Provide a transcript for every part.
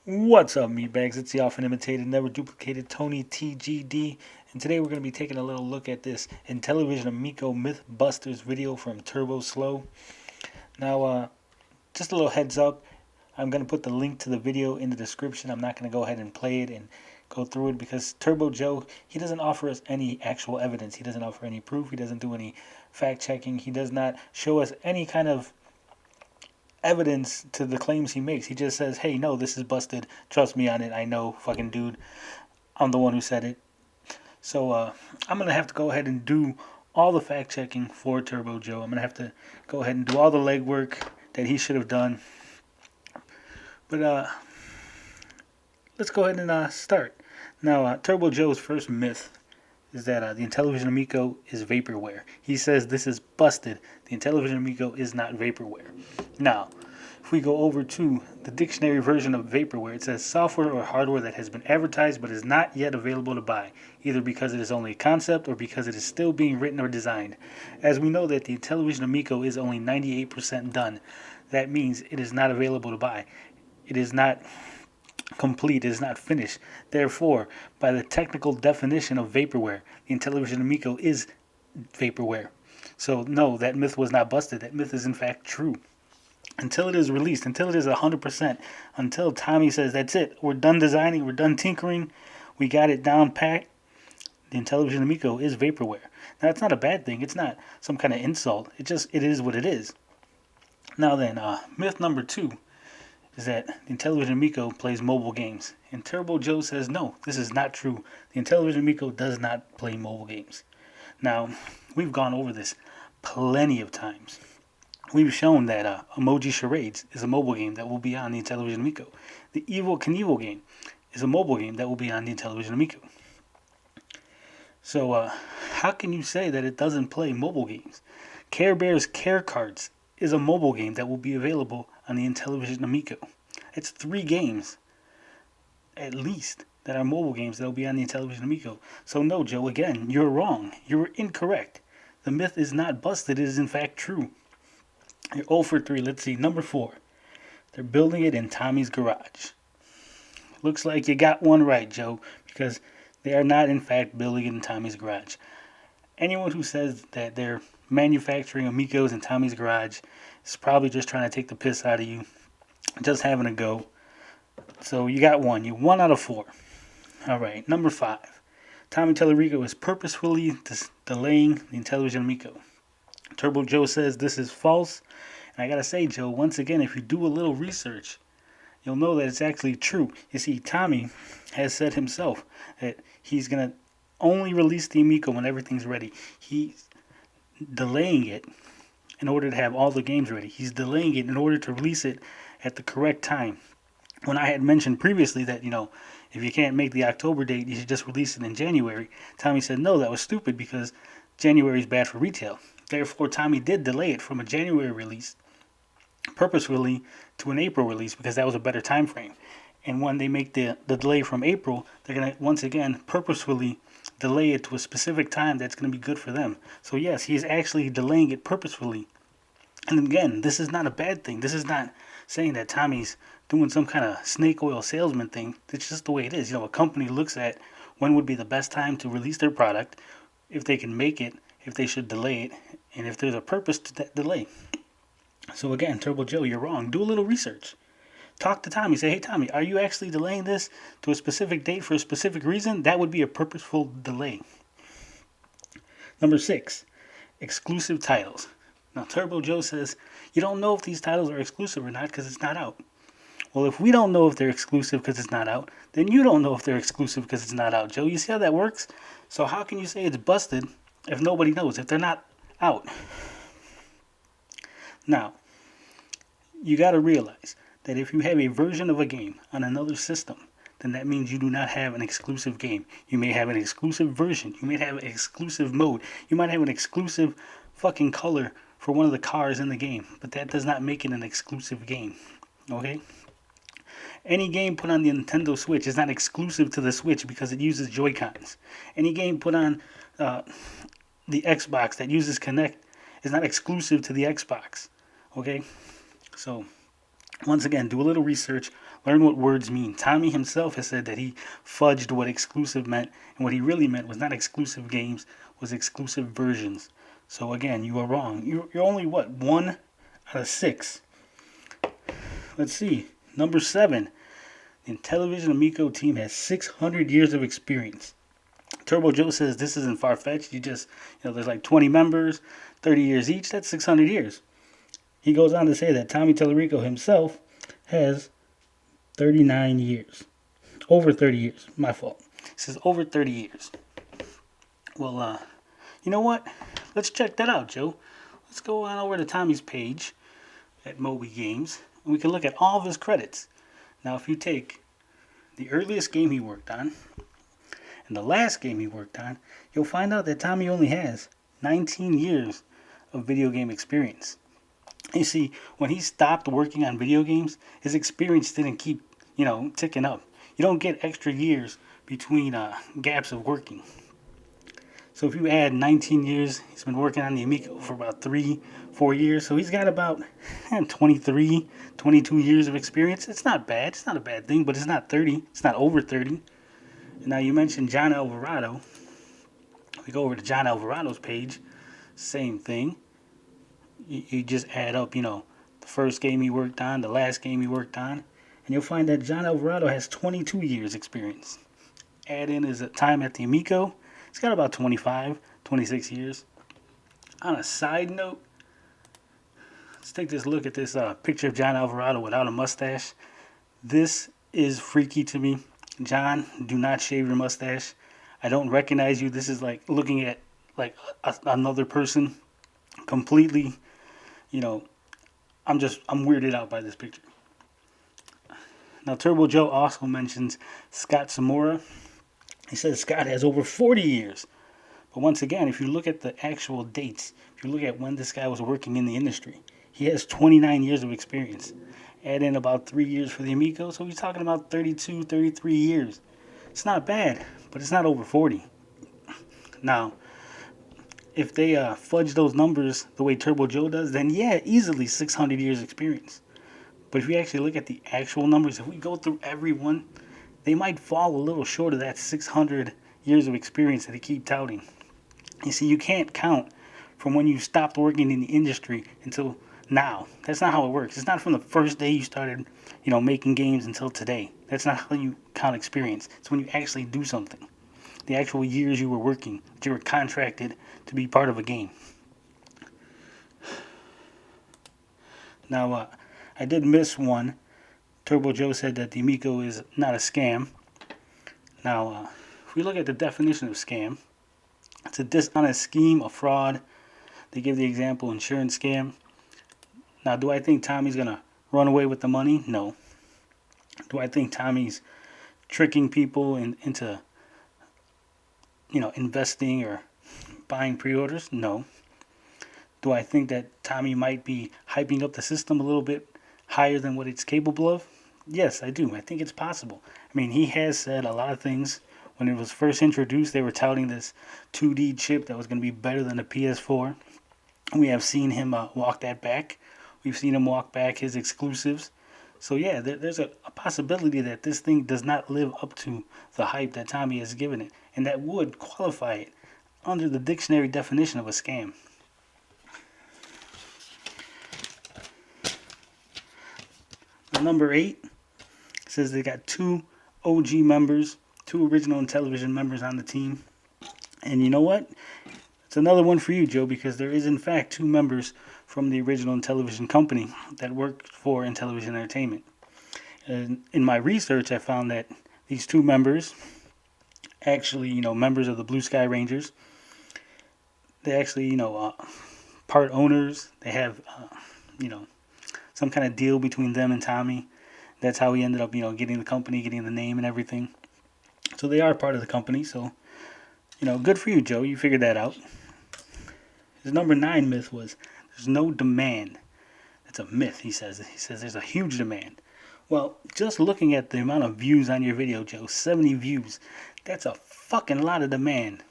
What's up, meatbags? It's the often imitated, never duplicated Tony TGD, and today we're going to be taking a little look at this Intellivision Amico MythBusters video from Turbo Slow. Now, just a little heads up, I'm going to put the link to the video in the description. I'm not going to go ahead and play it and go through it because Turbo Joe, he doesn't offer us any actual evidence. He doesn't offer any proof. He doesn't do any fact checking. He does not show us any kind of evidence to the claims he makes. He just says, hey, no, this is busted. Trust me on it. I know, fucking dude. I'm the one who said it. So I'm going to have to go ahead and do all the fact checking for Turbo Joe. I'm going to have to go ahead and do all the legwork that he should have done. But let's go ahead and start. Now, Turbo Joe's first myth is that the Intellivision Amico is vaporware. He says this is busted. The Intellivision Amico is not vaporware. Now, if we go over to the dictionary version of vaporware, it says software or hardware that has been advertised but is not yet available to buy, either because it is only a concept or because it is still being written or designed. As we know that the Intellivision Amico is only 98% done, that means it is not available to buy. It is not complete, it is not finished. Therefore, by the technical definition of vaporware, the Intellivision Amico is vaporware. So no, that myth was not busted. That myth is in fact true. Until it is released, until it is 100%, until Tommy says that's it, we're done designing, we're done tinkering, we got it down pat, the Intellivision Amico is vaporware. Now it's not a bad thing. It's not some kind of insult. It is what it is. Now then, myth number 2 is that the Intellivision Amico plays mobile games. And Turbo Joe says no, this is not true. The Intellivision Amico does not play mobile games. Now, we've gone over this plenty of times. We've shown that Emoji Charades is a mobile game that will be on the Intellivision Amico. The Evil Knievel game is a mobile game that will be on the Intellivision Amico. So, how can you say that it doesn't play mobile games? Care Bears Care Cards is a mobile game that will be available on the Intellivision Amico. It's 3 games, at least, that are mobile games that will be on the Intellivision Amico. So no, Joe, again, you're wrong. You're incorrect. The myth is not busted. It is in fact true. You're 0 for 3. Let's see. Number 4. They're building it in Tommy's garage. Looks like you got one right, Joe, because they are not in fact building it in Tommy's garage. Anyone who says that they're manufacturing Amigos in Tommy's garage is probably just trying to take the piss out of you, just having a go. So you got one. You 1 out of 4. All right, number 5. Tommy Tellerico is purposefully delaying the Intellivision Amico. Turbo Joe says this is false. And I gotta say, Joe, once again, if you do a little research, you'll know that it's actually true. You see, Tommy has said himself that he's gonna only release the Amico when everything's ready. He's delaying it in order to have all the games ready. He's delaying it in order to release it at the correct time. When I had mentioned previously that, if you can't make the October date, you should just release it in January, Tommy said, no, that was stupid because January is bad for retail. Therefore, Tommy did delay it from a January release purposefully to an April release because that was a better time frame. And when they make the delay from April, they're going to once again purposefully delay it to a specific time that's going to be good for them. So yes, he is actually delaying it purposefully. And again, this is not a bad thing. This is not saying that Tommy's doing some kind of snake oil salesman thing. It's just the way it is. A company looks at when would be the best time to release their product, if they can make it, if they should delay it, and if there's a purpose to that delay. So again, Turbo Joe, you're wrong. Do a little research. Talk to Tommy. Say, hey, Tommy, are you actually delaying this to a specific date for a specific reason? That would be a purposeful delay. Number 6, exclusive titles. Now, Turbo Joe says, you don't know if these titles are exclusive or not because it's not out. Well, if we don't know if they're exclusive because it's not out, then you don't know if they're exclusive because it's not out, Joe. You see how that works? So how can you say it's busted if nobody knows, if they're not out? Now, you got to realize that if you have a version of a game on another system, then that means you do not have an exclusive game. You may have an exclusive version. You may have an exclusive mode. You might have an exclusive fucking color for one of the cars in the game, but that does not make it an exclusive game. Okay? Any game put on the Nintendo Switch is not exclusive to the Switch because it uses Joy-Cons. Any game put on the Xbox that uses Kinect is not exclusive to the Xbox. Okay? So, once again, do a little research, Learn what words mean. Tommy himself has said that he fudged what exclusive meant, and what he really meant was not exclusive games, was exclusive versions. So again, you are wrong. You're only what, 1 out of 6. Let's see. Number 7. The Intellivision Amico team has 600 years of experience. Turbo Joe says this isn't far-fetched. There's like 20 members, 30 years each. That's 600 years. He goes on to say that Tommy Tellerico himself has 39 years. Over 30 years. My fault. He says over 30 years. Well, you know what? Let's check that out, Joe. Let's go on over to Tommy's page at Moby Games, and we can look at all of his credits. Now, if you take the earliest game he worked on and the last game he worked on, you'll find out that Tommy only has 19 years of video game experience. You see, when he stopped working on video games, his experience didn't keep, ticking up. You don't get extra years between gaps of working. So if you add 19 years, he's been working on the Amico for about 3-4 years. So he's got about 23, 22 years of experience. It's not bad. It's not a bad thing, but it's not 30. It's not over 30. And now you mentioned John Alvarado. We go over to John Alvarado's page. Same thing. You just add up, the first game he worked on, the last game he worked on. And you'll find that John Alvarado has 22 years experience. Add in his time at the Amico. He's got about 25, 26 years. On a side note, let's take this look at this picture of John Alvarado without a mustache. This is freaky to me. John, do not shave your mustache. I don't recognize you. This is like looking at another person completely. I'm weirded out by this picture. Now, Turbo Joe also mentions Scott Samora. He says Scott has over 40 years. But once again, if you look at the actual dates, if you look at when this guy was working in the industry, he has 29 years of experience. Add in about 3 years for the Amico, so he's talking about 32, 33 years. It's not bad, but it's not over 40. Now, if they fudge those numbers the way Turbo Joe does, then yeah, easily 600 years experience. But if you actually look at the actual numbers, if we go through every one, they might fall a little short of that 600 years of experience that they keep touting. You see, you can't count from when you stopped working in the industry until now. That's not how it works. It's not from the first day you started, making games until today. That's not how you count experience. It's when you actually do something. The actual years you were working, that you were contracted to be part of a game. Now, I did miss one. Turbo Joe said that the Amico is not a scam. Now, if we look at the definition of scam, it's a dishonest scheme, a fraud. They give the example insurance scam. Now, do I think Tommy's going to run away with the money? No. Do I think Tommy's tricking people into, investing or buying pre-orders? No. Do I think that Tommy might be hyping up the system a little bit higher than what it's capable of? Yes, I do. I think it's possible. I mean, he has said a lot of things. When it was first introduced, they were touting this 2D chip that was going to be better than the PS4. We have seen him walk that back. We've seen him walk back his exclusives. So yeah, there's a possibility that this thing does not live up to the hype that Tommy has given it. And that would qualify it under the dictionary definition of a scam. Number 8 says they got 2 OG members, 2 original Intellivision members on the team. And you know what? It's another one for you, Joe, because there is in fact 2 members from the original Intellivision company that worked for Intellivision Entertainment. And in my research, I found that these 2 members, actually, members of the Blue Sky Rangers, they actually, part owners. They have, some kind of deal between them and Tommy. That's how he ended up, getting the company, getting the name and everything. So they are part of the company. So, good for you, Joe. You figured that out. His number 9 myth was there's no demand. That's a myth, he says. He says there's a huge demand. Well, just looking at the amount of views on your video, Joe, 70 views, that's a fucking lot of demand.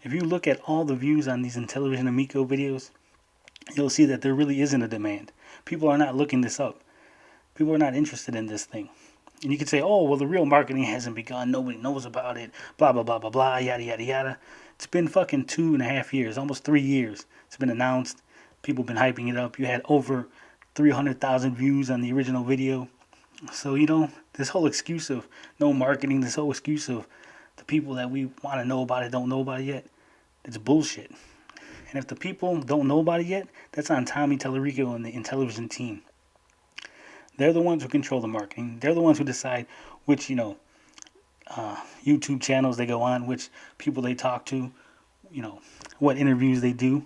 If you look at all the views on these Intellivision Amico videos, you'll see that there really isn't a demand. People are not looking this up. People are not interested in this thing. And you could say, oh, well, the real marketing hasn't begun. Nobody knows about it. Blah, blah, blah, blah, blah, yada, yada, yada. It's been fucking 2.5 years, almost 3 years. It's been announced. People have been hyping it up. You had over 300,000 views on the original video. So, this whole excuse of no marketing, this whole excuse of the people that we want to know about it don't know about it yet, it's bullshit. And if the people don't know about it yet, that's on Tommy Tallarico and the Intellivision team. They're the ones who control the marketing. They're the ones who decide which, YouTube channels they go on, which people they talk to, what interviews they do.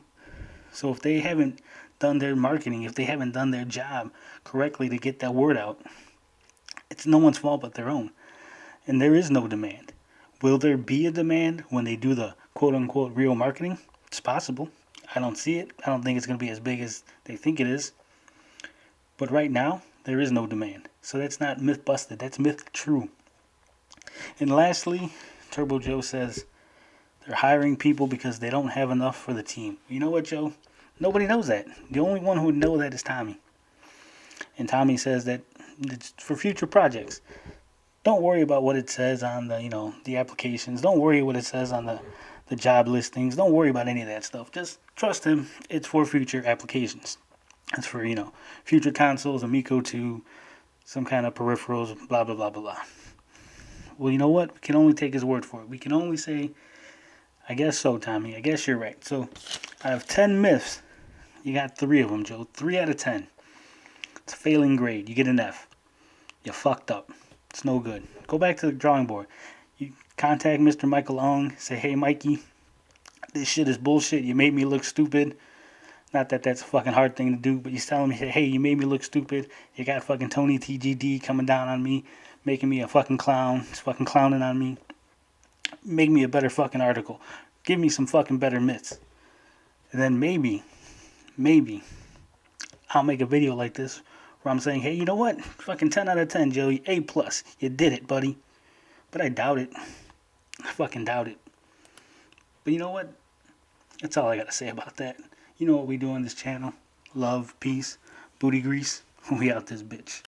So if they haven't done their marketing, if they haven't done their job correctly to get that word out, it's no one's fault but their own. And there is no demand. Will there be a demand when they do the quote-unquote real marketing? It's possible. I don't see it. I don't think it's going to be as big as they think it is. But right now, there is no demand. So that's not myth busted. That's myth true. And lastly, Turbo Joe says they're hiring people because they don't have enough for the team. You know what, Joe? Nobody knows that. The only one who would know that is Tommy. And Tommy says that it's for future projects. Don't worry about what it says on the applications. Don't worry what it says on the job listings. Don't worry about any of that stuff. Just trust him. It's for future applications. It's for, future consoles, Amico 2, some kind of peripherals, blah, blah, blah, blah, blah. Well, you know what? We can only take his word for it. We can only say, I guess so, Tommy. I guess you're right. So, out of 10 myths, you got 3 of them, Joe. 3 out of 10. It's a failing grade. You get an F. You fucked up. It's no good. Go back to the drawing board. You contact Mr. Michael Ong. Say, hey, Mikey, this shit is bullshit. You made me look stupid. Not that that's a fucking hard thing to do, but he's telling me, hey, you made me look stupid. You got fucking Tony TGD coming down on me, making me a fucking clown. He's fucking clowning on me. Make me a better fucking article. Give me some fucking better myths. And then maybe, I'll make a video like this where I'm saying, hey, you know what? Fucking 10 out of 10, Joey. A+. You did it, buddy. But I doubt it. I fucking doubt it. But you know what? That's all I got to say about that. You know what we do on this channel. Love, peace, booty grease. We out this bitch.